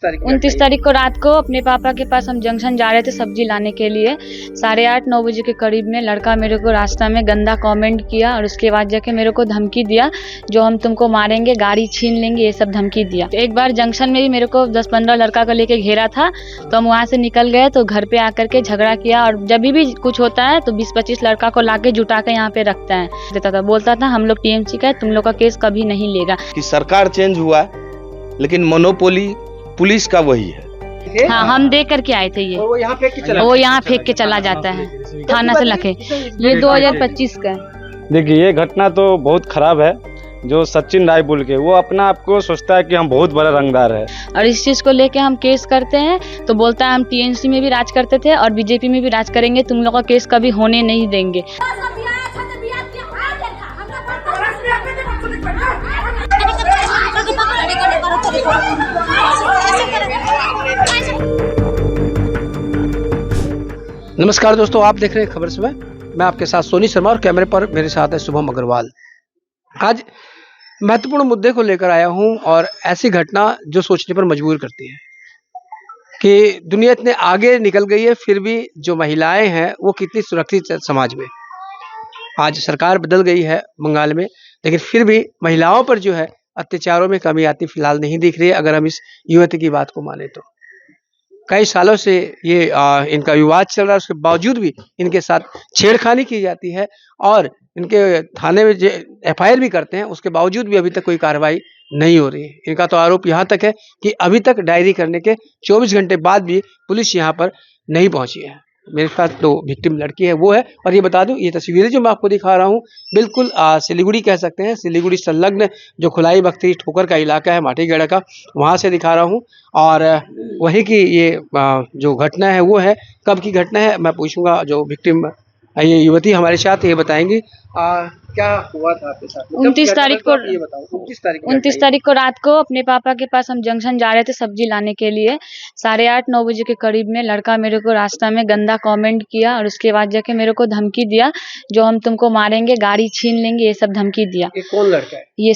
29 तारीख को रात को अपने पापा के पास हम जंक्शन जा रहे थे सब्जी लाने के लिए। 8:30-9 बजे के करीब में लड़का मेरे को रास्ता में गंदा कमेंट किया और उसके बाद जाके मेरे को धमकी दिया, जो हम तुमको मारेंगे, गाड़ी छीन लेंगे, ये सब धमकी दिया। तो एक बार जंक्शन में भी मेरे को 10-15 लड़का को लेके घेरा था, तो हम वहाँ से निकल गए तो घर पे आकर के झगड़ा किया। और जब भी कुछ होता है तो 20-25 लड़का को लाके जुटा के यहाँ पे रखता है, देता था, बोलता था हम लोग टीएमसी का है, तुम लोग का केस कभी नहीं लेगा। कि सरकार चेंज हुआ लेकिन मोनोपोली पुलिस का वही है। हाँ, हम देख करके आए थे। ये वो यहाँ फेंक के चला जाता है थाना से लखे। ये 2025 का है। देखिए, ये घटना तो बहुत खराब है। जो सचिन राय बोल के वो अपना आपको सोचता है कि हम बहुत बड़ा रंगदार है, और इस चीज को लेके हम केस करते हैं तो बोलता है हम टीएमसी में भी राज करते थे और बीजेपी में भी राज करेंगे, तुम लोग का केस कभी होने नहीं देंगे। नमस्कार दोस्तों, आप देख रहे हैं खबर सुबह। मैं आपके साथ सोनी शर्मा और कैमरे पर मेरे साथ है शुभम अग्रवाल। आज महत्वपूर्ण मुद्दे को लेकर आया हूं और ऐसी घटना जो सोचने पर मजबूर करती है कि दुनिया इतने आगे निकल गई है, फिर भी जो महिलाएं हैं वो कितनी सुरक्षित है समाज में। आज सरकार बदल गई है बंगाल में, लेकिन फिर भी महिलाओं पर जो है अत्याचारों में कमी आती फिलहाल नहीं दिख रही है। अगर हम इस युवती की बात को माने तो कई सालों से ये इनका विवाद चल रहा है, उसके बावजूद भी इनके साथ छेड़खानी की जाती है और इनके थाने में जो एफआईआर भी करते हैं, उसके बावजूद भी अभी तक कोई कार्रवाई नहीं हो रही है। इनका तो आरोप यहाँ तक है कि अभी तक डायरी करने के 24 घंटे बाद भी पुलिस यहाँ पर नहीं पहुंची है। मेरे पास तो विक्टिम लड़की है वो है। और ये बता दूं, ये तस्वीरें जो मैं आपको दिखा रहा हूँ बिल्कुल सिलीगुड़ी कह सकते हैं, सिलीगुड़ी संलग्न जो खुलाई बख्तरी ठोकर का इलाका है माटीगढ़ का, वहाँ से दिखा रहा हूँ। और वही की ये जो घटना है वो है, कब की घटना है मैं पूछूंगा। जो विक्टिम ये युवती हमारे साथ ये बताएंगी क्या हुआ था आपके साथ। 29 तारीख को, ये बताओ, 29 तारीख को रात को अपने पापा के पास हम जंक्शन जा रहे थे सब्जी लाने के लिए। 8:30-9 बजे के करीब में लड़का मेरे को रास्ता में गंदा कमेंट किया और उसके बाद जाके मेरे को धमकी दिया, जो हम तुमको मारेंगे, गाड़ी छीन लेंगे, ये सब धमकी दिया। ये कौन लड़का है? ये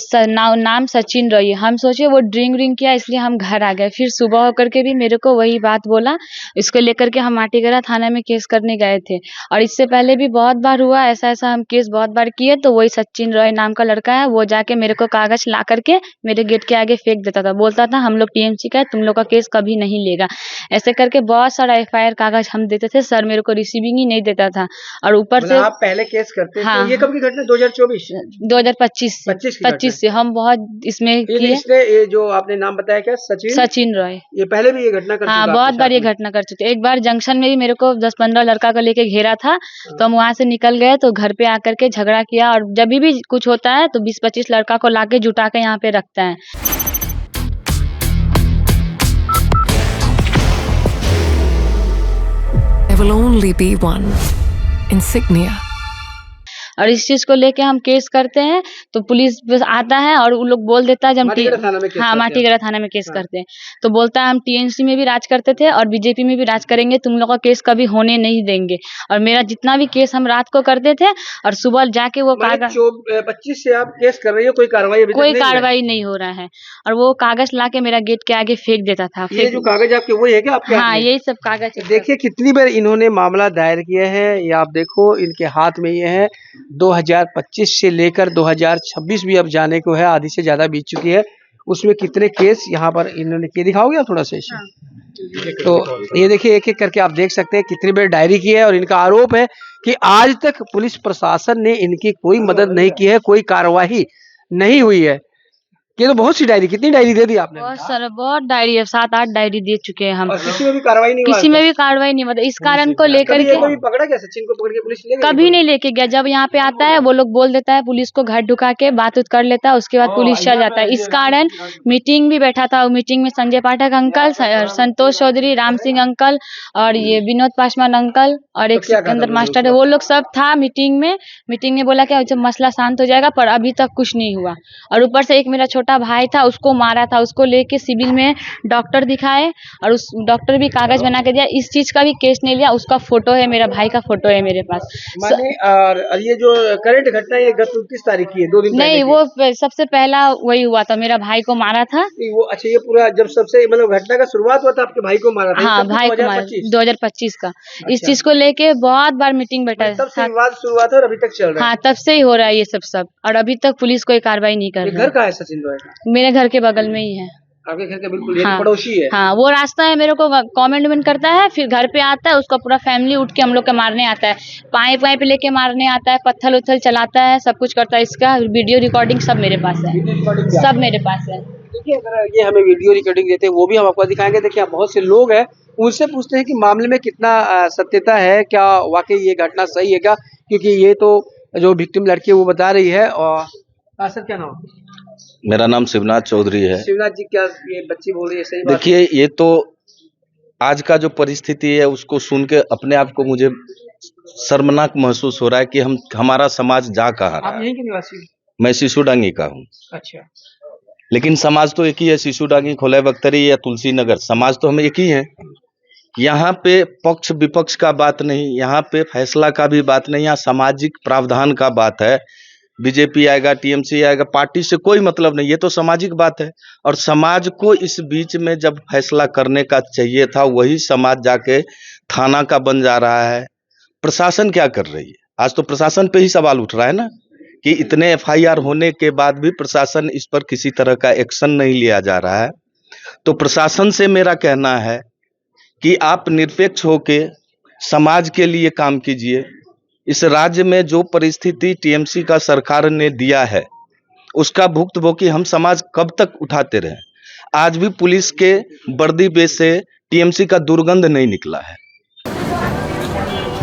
नाम सचिन रही। हम सोचे वो ड्रिंक किया इसलिए हम घर आ गए। फिर सुबह होकर के भी मेरे को वही बात बोला, इसको लेकर के हम माटीगढ़ थाना में केस करने गए थे। और इससे पहले भी बहुत बार हुआ ऐसा हम केस बहुत बार किए। तो वही सचिन रॉय नाम का लड़का है, वो जाके मेरे को कागज ला करके मेरे गेट के आगे फेंक देता था, बोलता था हम लोग टीएमसी का है, तुम लोग का केस कभी नहीं लेगा। ऐसे करके बहुत सारा एफआईआर कागज हम देते थे, सर मेरे को रिसीविंग ही नहीं देता था। और ऊपर से आप पहले केस करते थे। हाँ, ये कब की घटना? 2025 से हम बहुत इसमें ये जो आपने नाम बताया क्या, सचिन रॉय, ये पहले भी ये घटना कर चुका? हाँ, बहुत बार ये घटना कर चुके। एक बार जंक्शन में भी मेरे को 10-15 लड़का को लेके घेरा था, तो हम वहाँ से निकल गए तो घर पे आकर के झगड़ा किया। और जब भी कुछ होता है तो 20-25 लड़का को लाके जुटा के यहाँ पे रखता है। There will only be one insignia. और इस चीज को लेके हम केस करते हैं तो पुलिस बस आता है और वो लोग बोल देता है जब माटीगढ़ थाना में केस करते हैं तो बोलता है हम टीएमसी में भी राज करते थे और बीजेपी में भी राज करेंगे, तुम लोग का केस कभी होने नहीं देंगे। और मेरा जितना भी केस हम रात को करते थे और सुबह जाके वो कागज 25 से आप केस कर रही हो, कोई कार्रवाई नहीं हो रहा है। और वो कागज ला के मेरा गेट के आगे फेंक देता था। ये जो कागज आपके वही है क्या आपके? हाँ, यही सब कागज। देखिए कितनी बार इन्होंने मामला दायर किया है, ये आप देखो इनके हाथ में ये है। 2025 से लेकर 2026 भी अब जाने को है, आधी से ज्यादा बीत चुकी है। उसमें कितने केस यहाँ पर इन्होंने किए, दिखाओगे आप थोड़ा सा इसे? हाँ। तो ये देखिए एक एक करके आप देख सकते हैं कितनी बार डायरी की है। और इनका आरोप है कि आज तक पुलिस प्रशासन ने इनकी कोई मदद नहीं की है, कोई कार्रवाई नहीं हुई है। ये तो बहुत सी डायरी, कितनी डायरी दे दी आपने? बहुत डायरी है, 7-8 डायरी दे चुके हैं हम। और किसी में भी कार्रवाई नहीं मतलब इस कारण को लेकर के पकड़ा गया? सचिन को पकड़ के पुलिस ले गई? कभी नहीं लेके गया। जब यहाँ पे आता है वो लोग बोल देता है पुलिस को, घर ढुका के बात कर लेता है, उसके बाद पुलिस चल जाता है। इस कारण मीटिंग भी बैठा था, मीटिंग में संजय पाठक अंकल, संतोष चौधरी, राम सिंह अंकल और ये विनोद पासवान अंकल और एक सिकंदर मास्टर है, वो लोग सब था मीटिंग में। बोला क्या जब मसला शांत हो जाएगा, पर अभी तक कुछ नहीं हुआ। और ऊपर से एक मेरा छोटा छोटा भाई था उसको मारा था, उसको लेके सिविल में डॉक्टर दिखाए और उस डॉक्टर भी कागज बना के दिया। इस चीज का भी केस नहीं लिया, उसका फोटो है, मेरा भाई का फोटो है मेरे पास। माने और ये जो करंट घटना ये गत 29 तारीख की है, 2 दिन नहीं, पहले वो सबसे पहला वही हुआ था, मेरा भाई को मारा था। की। वो अच्छा, ये पूरा जब सबसे मतलब घटना का शुरुआत हुआ था आपके भाई को मारा था, हाँ, ये तब भाई को मारा 2025? 2025 का। इस अच्छा। चीज को लेके बहुत बार मीटिंग बैठा तब से था। विवाद शुरुआत है और अभी तक चल रहा है। हाँ, तब से ही हो रहा है ये सब और अभी तक पुलिस कोई कार्रवाई नहीं कर ये रहा घर कहाँ है सचिन भाई का? मेरे घर के बगल में ही है। आपके घर के बिल्कुल ये हाँ, पड़ोसी है। हाँ, वो रास्ता है, मेरे को कमेंटमेंट करता है, फिर घर पे आता है, उसका पूरा फैमिली उठ के हम लोग के मारने आता है, पाइप वाइप लेके मारने आता है, पत्थर उथल चलाता है, सब कुछ करता है। इसका वीडियो रिकॉर्डिंग सब मेरे पास है, सब मेरे पास है। देखिए, अगर ये हमें वीडियो रिकॉर्डिंग देते हैं वो भी हम आपको दिखाएंगे। देखिए, बहुत से लोग हैं, उनसे पूछते हैं कि मामले में कितना सत्यता है, क्या वाकई ये घटना सही है क्या, क्योंकि ये तो जो विक्टिम लड़की है वो बता रही है। और सर, क्या नाम? मेरा नाम शिवनाथ चौधरी है। शिवनाथ जी, क्या ये बच्ची बोल रही है सही बात है? देखिए, ये तो आज का जो परिस्थिति है उसको सुन के अपने आप को मुझे शर्मनाक महसूस हो रहा है कि हमारा समाज जा कहाँ रहा आप है। यहीं के निवासी हैं? मैं शिशुडांगी का हूँ, अच्छा। लेकिन समाज तो एक ही है, शिशुडांगी, खोले बख्तरी या तुलसी नगर, समाज तो हम एक ही है। यहाँ पे पक्ष विपक्ष का बात नहीं, यहाँ पे फैसला का भी बात नहीं, यहाँ सामाजिक प्रावधान का बात है। बीजेपी आएगा, टीएमसी आएगा, पार्टी से कोई मतलब नहीं, ये तो सामाजिक बात है। और समाज को इस बीच में जब फैसला करने का चाहिए था, वही समाज जाके थाना का बन जा रहा है। प्रशासन क्या कर रही है? आज तो प्रशासन पे ही सवाल उठ रहा है ना, कि इतने एफआईआर होने के बाद भी प्रशासन इस पर किसी तरह का एक्शन नहीं लिया जा रहा है। तो प्रशासन से मेरा कहना है कि आप निरपेक्ष होके समाज के लिए काम कीजिए। इस राज्य में जो परिस्थिति टीएमसी का सरकार ने दिया है, उसका भुगतान हम समाज कब तक उठाते रहे? आज भी पुलिस के वर्दी पे से टीएमसी का दुर्गंध नहीं निकला है।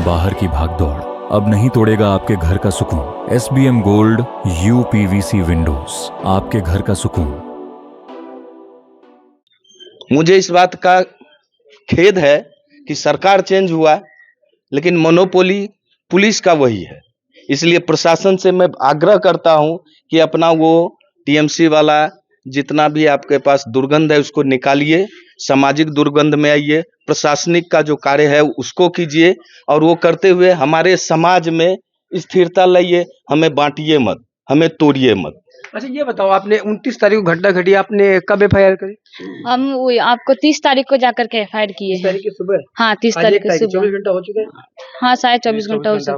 बाहर की भागदौड़ अब नहीं तोड़ेगा आपके घर का सुकून। SBM गोल्ड UPVC विंडोज, आपके घर का सुकून। मुझे इस बात का खेद है कि सरकार चेंज हुआ, लेकिन मोनोपोली पुलिस का वही है। इसलिए प्रशासन से मैं आग्रह करता हूं कि अपना वो टीएमसी वाला जितना भी आपके पास दुर्गंध है उसको निकालिए, सामाजिक दुर्गंध में आइए, प्रशासनिक का जो कार्य है उसको कीजिए, और वो करते हुए हमारे समाज में स्थिरता लाइए। हमें बांटिए मत, हमें तोड़िए मत। अच्छा, ये बताओ, आपने 29 तारीख को घटना घटी, आपने कब एफआईआर करी? हम आपको 30 तारीख को जाकर के एफआईआर किए 30 हैं। तारीख की सुबह? हाँ, 30 आज तारीख एक को सुबह। 24 घंटा हो चुके हैं। हाँ, शायद 24 घंटा हो गया।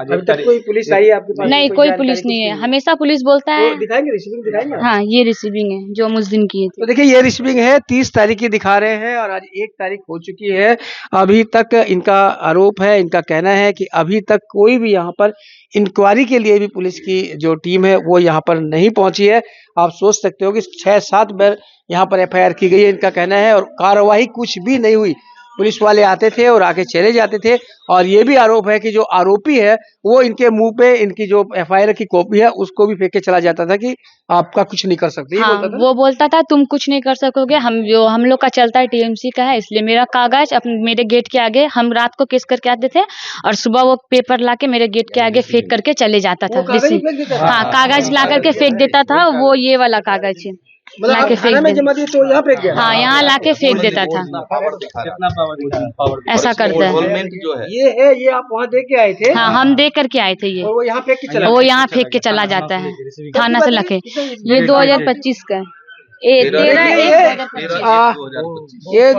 अभी तक कोई पुलिस आई है आपके पास? नहीं, कोई पुलिस नहीं है। हमेशा पुलिस बोलता है। तो दिखाएंगे, रिसीविंग दिखाएंगे? हाँ, ये रिसीविंग है जो हम उस दिन किए थे। तो देखिए, ये रिसीविंग है, 30 तारीख की दिखा रहे हैं और आज 1 तारीख हो चुकी है। अभी तक इनका आरोप है, इनका कहना है कि अभी तक कोई भी यहाँ पर इंक्वायरी के लिए भी पुलिस की जो टीम है वो यहाँ पर नहीं पहुंची है। आप सोच सकते हो कि 6-7 बार यहाँ पर एफआईआर की गई है, इनका कहना है, और कार्रवाई कुछ भी नहीं हुई। पुलिस वाले आते थे और आके चले जाते थे। और ये भी आरोप है कि जो आरोपी है वो इनके मुंह पे इनकी जो एफआईआर की कॉपी है उसको भी फेंक के चला जाता था कि आपका कुछ नहीं कर सकते। हाँ, बोलता था? वो बोलता था तुम कुछ नहीं कर सकोगे, हम लोग का चलता है टीएमसी का है, इसलिए मेरा कागज अपने मेरे गेट के आगे, हम रात को केस करके आते थे और सुबह वो पेपर लाके मेरे गेट के आगे फेंक करके चले जाता था। वो कागज ही फेंक देता था? हाँ, कागज ला करके फेंक देता था। वो ये वाला कागज है, मतलब लाके आप थाना में फेंक जमा दिए तो यहाँ फेंक गया? हाँ, यहाँ लाके फेंक देता था। ऐसा करता है। इन्वॉल्वमेंट जो है, ये है, ये आप वहाँ देख के आए थे? हाँ, हम देख करके आए थे ये। और वो यहाँ फेंक के चला वो गया? यहाँ फेंक के चला जाता है थाना से लाके। ये 2025 का है। 13/1/2025। ये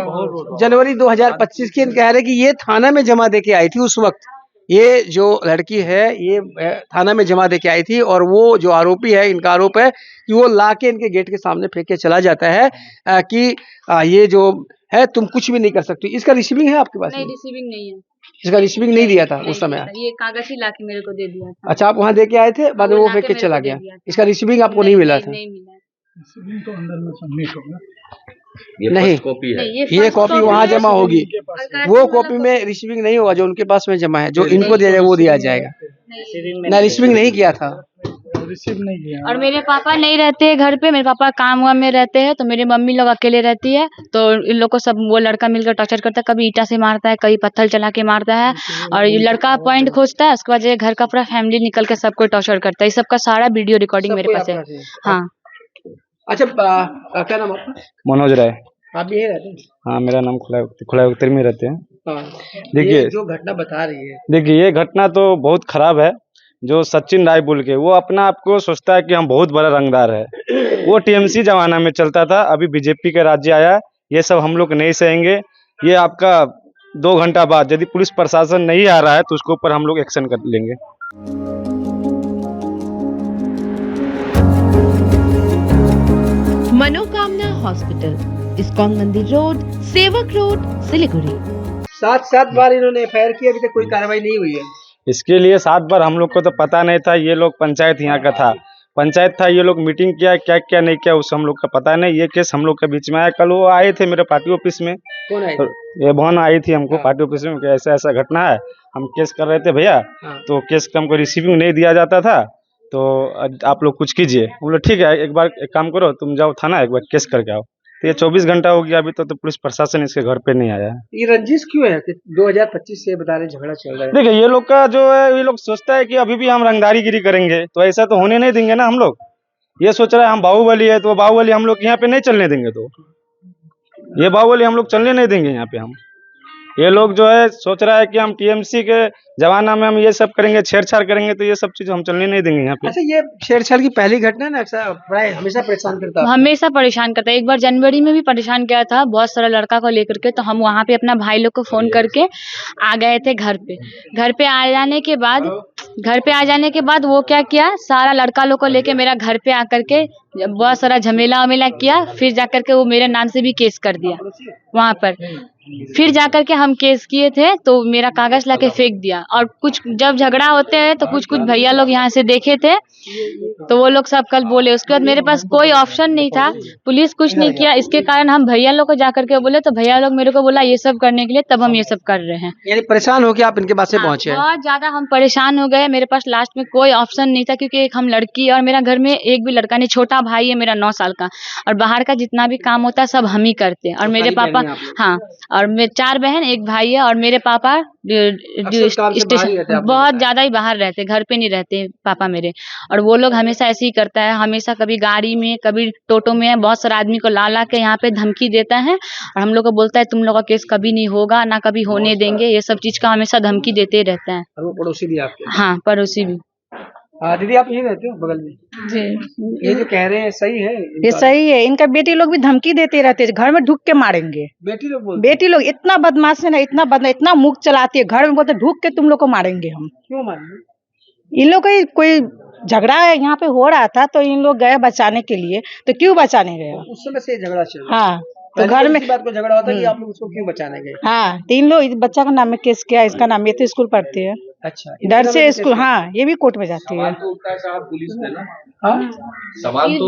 जनवरी 2025 की कह रहे कि ये थाना में जमा दे के आई थी उस वक्त। ये जो लड़की है ये थाना में जमा दे के आई थी, और वो जो आरोपी है, इनका आरोप है कि वो लाके इनके गेट के सामने फेंक के चला जाता है कि ये जो है तुम कुछ भी नहीं कर सकती। इसका रिसीविंग है आपके पास? नहीं, रिसीविंग नहीं है। इसका रिसीविंग नहीं दिया था उस समय? ये कागज ही लाके मेरे को दे दिया था। अच्छा, आप वहाँ दे के आए थे, बाद में वो फेंक के चला गया। इसका रिसीविंग आपको नहीं मिला था? नहीं मिला। ये नहीं। फर्स्ट कॉपी है। ये कॉपी वहाँ जमा होगी, वो कॉपी में रिसीविंग नहीं होगा। जो उनके पास में जमा है, जो इनको दिया जाएगा वो दिया जाएगा ना। रिसीविंग नहीं किया था। और मेरे पापा नहीं रहते हैं घर पे, मेरे पापा काम वाम में रहते हैं, तो मेरी मम्मी लोग अकेले रहती है। तो इन लोग को सब वो लड़का मिलकर टॉर्चर करता है, कभी ईटा से मारता है, कभी पत्थर चला के मारता है, और ये लड़का पॉइंट खोजता है, उसके बाद ये घर का पूरा फैमिली निकल के सबको टॉर्चर करता है। इस सबका सारा वीडियो रिकॉर्डिंग मेरे पास है। हाँ, अच्छा क्या नाम आपका? मनोज राय। आप भी यही रहते हैं? हाँ, मेरा नाम खुला उत्तर में रहते हैं। हाँ। देखिए, ये जो घटना बता रही है, देखिए ये घटना तो बहुत खराब है। जो सचिन राय बोल के वो अपना आपको सोचता है कि हम बहुत बड़ा रंगदार है। वो टीएमसी जमाना में चलता था, अभी बीजेपी का राज्य आया। ये सब हम लोग नहीं सहेंगे। ये आपका 2 घंटा बाद यदि पुलिस प्रशासन नहीं आ रहा है तो उसके ऊपर हम लोग एक्शन कर लेंगे। मनोकामना हॉस्पिटल, इस्कॉन मंदिर रोड, सेवक रोड, सिलीगुड़ी। 7 बार इन्होंने एफआईआर की, अभी तक कोई कार्रवाई नहीं हुई है। इसके लिए 7 बार हम लोग को तो पता नहीं था। ये लोग पंचायत यहाँ का था, पंचायत था। ये लोग मीटिंग किया, क्या क्या नहीं किया उस हम लोग का पता नहीं। ये केस हम लोग के बीच में आया। कल वो आए थे मेरे पार्टी ऑफिस में। कौन है? तो ये बहन आई थी हमको पार्टी ऑफिस में कि ऐसा ऐसा घटना है, हम केस कर रहे थे भैया। हाँ। तो केस का हमको रिसीविंग नहीं दिया जाता था, तो आप लोग कुछ कीजिए। हम लोग ठीक है, एक बार एक काम करो, तुम जाओ थाना, एक बार केस करके आओ। तो ये 24 घंटा हो गया, अभी तो पुलिस प्रशासन इसके घर पे नहीं आया है। ये रंजिश क्यों है कि 2025 से बता रहे झगड़ा चल रहा है? देखिए ये लोग का जो है, ये लोग सोचता है कि अभी भी हम रंगदारीगिरी करेंगे, तो ऐसा तो होने नहीं देंगे ना हम लोग। ये सोच रहा है हम बाहुबली है, तो बाहुबली हम लोग यहाँ पे नहीं चलने देंगे। तो ये बाहुबली हम लोग चलने नहीं देंगे यहाँ पे हम। ये लोग जो है सोच रहा है कि हम टीएमसी के जमाना में हम ये सब करेंगे, छेड़छाड़ करेंगे, तो ये सब चीज हम चलने नहीं देंगे यहाँ पे। अच्छा, ये छेड़छाड़ की पहली घटना है ना? अक्सर प्राय हमेशा परेशान करता है। हमेशा परेशान करता है। एक बार जनवरी में भी परेशान किया था, बहुत सारा लड़का को लेकर के। तो हम वहाँ पे अपना भाई लोग को फोन करके आ गए थे घर पे। घर पे आ जाने के बाद वो क्या किया, सारा लड़का लोग को लेके मेरा घर पे आकर के बहुत सारा झमेला वमेला किया। फिर जाकर के वो मेरे नाम से भी केस कर दिया वहाँ पर। फिर जाकर के हम केस किए थे तो मेरा कागज लाके फेंक दिया। और कुछ जब झगड़ा होते हैं तो कुछ भैया लोग यहाँ से देखे थे, तो वो लोग सब कल बोले। उसके बाद मेरे पास कोई ऑप्शन नहीं था, पुलिस कुछ नहीं किया। इसके कारण हम भैया लोग को जाकर के बोले, तो भैया लोग मेरे को बोला ये सब करने के लिए, तब हम ये सब कर रहे हैं। यानी परेशान हो के आप इनके पास से पहुंचे हैं? बहुत ज्यादा हम परेशान हो गए। मेरे पास लास्ट में कोई ऑप्शन नहीं था, क्योंकि एक हम लड़की और मेरा घर में एक भी लड़का नहीं। छोटा भाई है मेरा 9 साल का, और बाहर का जितना भी काम होता है सब हम ही करते हैं। और मेरे पापा, हाँ, और मेरे 4 बहन, एक भाई है। और मेरे पापा स्टेशन बहुत ज्यादा ही बाहर रहते, घर पे नहीं रहते पापा मेरे। और वो लोग हमेशा ऐसे ही करता है, हमेशा कभी गाड़ी में कभी टोटो में बहुत सारा आदमी को ला के यहाँ पे धमकी देता है। और हम लोग को बोलता है तुम लोग का केस कभी नहीं होगा, ना कभी होने देंगे। ये सब चीज का हमेशा धमकी देते रहता है। और वो पड़ोसी भी आपके? हाँ, पड़ोसी भी। दीदी आप यही रहते हो बगल में? जी, ये जो कह रहे हैं सही है? ये सही है। इनका बेटी लोग भी धमकी देते रहते हैं, घर में ढुक के मारेंगे। बेटी लोग बोलते बेटी लोग इतना बदमाश है ना, इतना मुख चलाती है, घर में बोलते ढुक के तुम लोग को मारेंगे हम। क्यों मारेंगे? इन लोग का कोई झगड़ा यहाँ पे हो रहा था, तो इन लोग गए बचाने के लिए। तो क्यों बचाने गए? उस समय से झगड़ा चल रहा है। हाँ, तो घर में इसी बात को झगड़ा होता है कि आप लोग उसको क्यों बचाने गए? हाँ, 3 लोग, इस बच्चा का नाम में केस किया, इसका नाम, ये तो स्कूल पढ़ती है। अच्छा, डर से स्कूल, हाँ, ये भी कोर्ट में जाती है।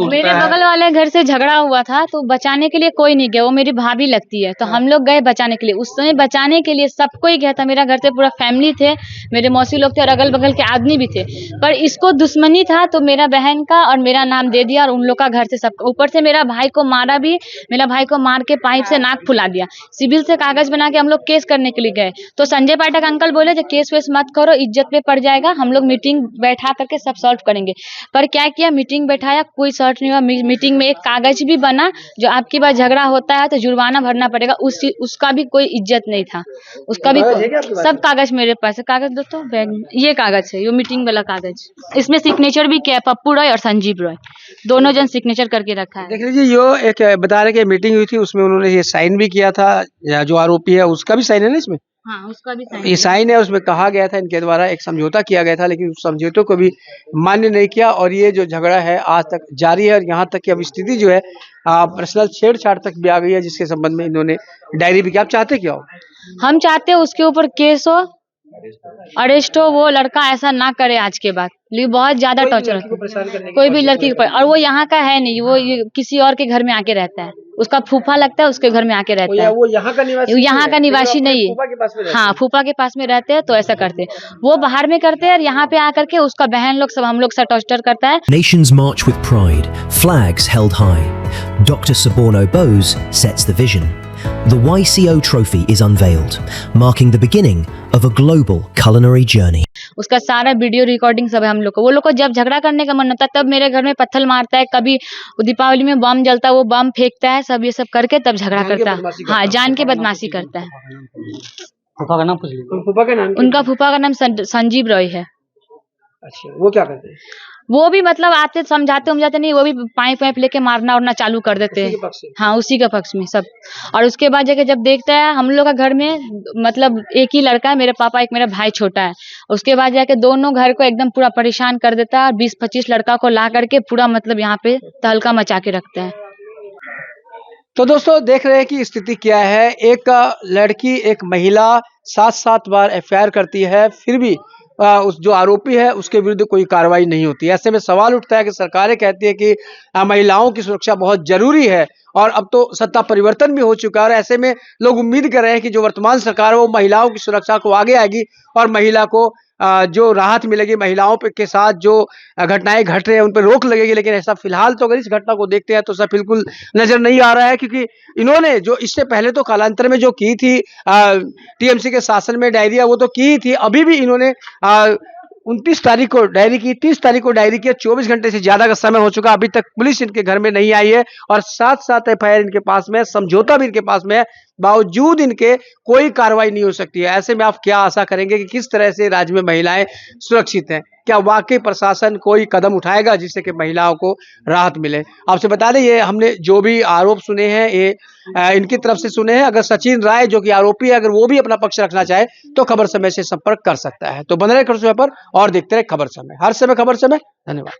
मेरे बगल वाले घर से झगड़ा हुआ था, तो बचाने के लिए कोई नहीं गया। वो मेरी भाभी लगती है, तो हम लोग गए बचाने के लिए। उस समय बचाने के लिए सबको ही गया था। मेरा घर से पूरा फैमिली थे, मेरे मौसी लोग थे और अगल बगल के आदमी भी थे। पर इसको दुश्मनी था, तो मेरा बहन का और मेरा नाम दे दिया, और उन लोग का घर से सब। ऊपर से मेरा भाई को मारा भी। मेरा भाई को मार के पाइप से नाक फुला दिया। सिविल से कागज बना के हम लोग केस करने के लिए गए, तो संजय पाठक अंकल बोले थे केस वेस मत करो, इज्जत पे पड़ जाएगा, हम लोग मीटिंग बैठा करके सब सॉल्व करेंगे। पर क्या किया, मीटिंग बैठाया, कोई सॉल्व नहीं हुआ। मीटिंग में एक कागज भी बना, जो आपकी बार झगड़ा होता है तो जुर्माना भरना पड़ेगा, उसका भी कोई इज्जत नहीं था। उसका भी सब कागज मेरे पास है। कागज दो तो बैग में, ये कागज है, ये मीटिंग वाला कागज। इसमें सिग्नेचर भी किया है, पप्पू रॉय और संजीव रॉय, दोनों जन सिग्नेचर करके रखा है। देख लीजिए, यो एक बता रहे कि मीटिंग हुई थी, उसमें उन्होंने ये साइन भी किया था। जो आरोपी है उसका भी साइन है ना इसमें? हाँ, उसका भी ये साइन है, उसमें कहा गया था इनके द्वारा एक समझौता किया गया था, लेकिन उस समझौते को भी मान्य नहीं किया। और ये जो झगड़ा है आज तक जारी है, और यहाँ तक कि अब स्थिति जो है पर्सनल छेड़छाड़ तक भी आ गई है, जिसके संबंध में इन्होंने डायरी भी किया। आप चाहते क्या हो? हम चाहते हैं उसके ऊपर केस हो, अरेस्ट हो, वो लड़का ऐसा ना करे आज के बाद। लेकिन बहुत ज्यादा टॉर्चर, कोई भी लड़की को। और वो यहाँ का है नहीं, वो किसी और के घर में आके रहता है। उसका फूफा लगता है, उसके घर में आके रहता है। वो यहाँ का निवासी नहीं है। हाँ, फूफा के पास में रहते हैं, तो ऐसा करते हैं। वो बाहर में करते हैं, और यहाँ पे आकर के उसका बहन लोग सब हम लोग से टॉर्चर करता है। Nations march with pride, flags held high. Dr. Suborno Bose sets the vision. The YCO trophy is unveiled, marking the beginning of a global culinary journey. उसका सारा वीडियो रिकॉर्डिंग सब है हम लोग को। वो लोग को जब झगड़ा करने का मन होता है तब मेरे घर में पत्थर मारता है, कभी दीपावली में बम जलता है वो बम फेंकता है, सब ये सब करके तब झगड़ा करता है। हाँ, जान के बदमाशी करता है। फूफा का नाम पूछ लीजिए। फूफा का नाम? उनका फूफा का नाम संजीव रॉय है। अच्छा, वो क्या करते हैं? वो भी मतलब आते समझाते नहीं, वो भी पाइप वाइप लेके मारना उड़ना चालू कर देते हैं। हाँ, उसी के पक्ष में सब। और उसके बाद जाके जब देखता है हम लोग का घर में मतलब एक ही लड़का है, मेरे पापा, एक मेरा भाई छोटा है। उसके बाद जाके दोनों घर को एकदम पूरा परेशान कर देता है और 20-25 लड़का को ला करके पूरा मतलब यहाँ पे तहलका मचा के रखते हैं। तो दोस्तों देख रहे हैं कि स्थिति क्या है। एक लड़की, एक महिला 7-7 बार एफआईआर करती है, फिर भी उस जो आरोपी है उसके विरुद्ध कोई कार्रवाई नहीं होती। ऐसे में सवाल उठता है कि सरकारें कहती है कि महिलाओं की सुरक्षा बहुत जरूरी है और अब तो सत्ता परिवर्तन भी हो चुका है और ऐसे में लोग उम्मीद कर रहे हैं कि जो वर्तमान सरकार है वो महिलाओं की सुरक्षा को आगे आएगी और महिला को जो राहत मिलेगी, महिलाओं के साथ जो घटनाएं घट रही है उन पर रोक लगेगी। लेकिन ऐसा फिलहाल तो अगर इस घटना को देखते हैं तो सब बिल्कुल नजर नहीं आ रहा है, क्योंकि इन्होंने जो इससे पहले तो कालांतर में जो की थी टीएमसी के शासन में डायरिया, वो तो की थी। अभी भी इन्होंने 29 तारीख को डायरी की, 30 तारीख को डायरी की, 24 घंटे से ज्यादा का समय हो चुका, अभी तक पुलिस इनके घर में नहीं आई है और 7-7 एफआईआर इनके पास में है, समझौता भी इनके पास में है, बावजूद इनके कोई कार्रवाई नहीं हो सकती है। ऐसे में आप क्या आशा करेंगे कि किस तरह से राज्य में महिलाएं सुरक्षित हैं? क्या वाकई प्रशासन कोई कदम उठाएगा जिससे कि महिलाओं को राहत मिले? आपसे बता दें, ये हमने जो भी आरोप सुने हैं ये इनकी तरफ से सुने हैं। अगर सचिन राय जो कि आरोपी है, अगर वो भी अपना पक्ष रखना चाहे तो खबर समय से संपर्क कर सकता है। तो बने रहे खबर समय पर और देखते रहे खबर समय, हर समय खबर समय। धन्यवाद।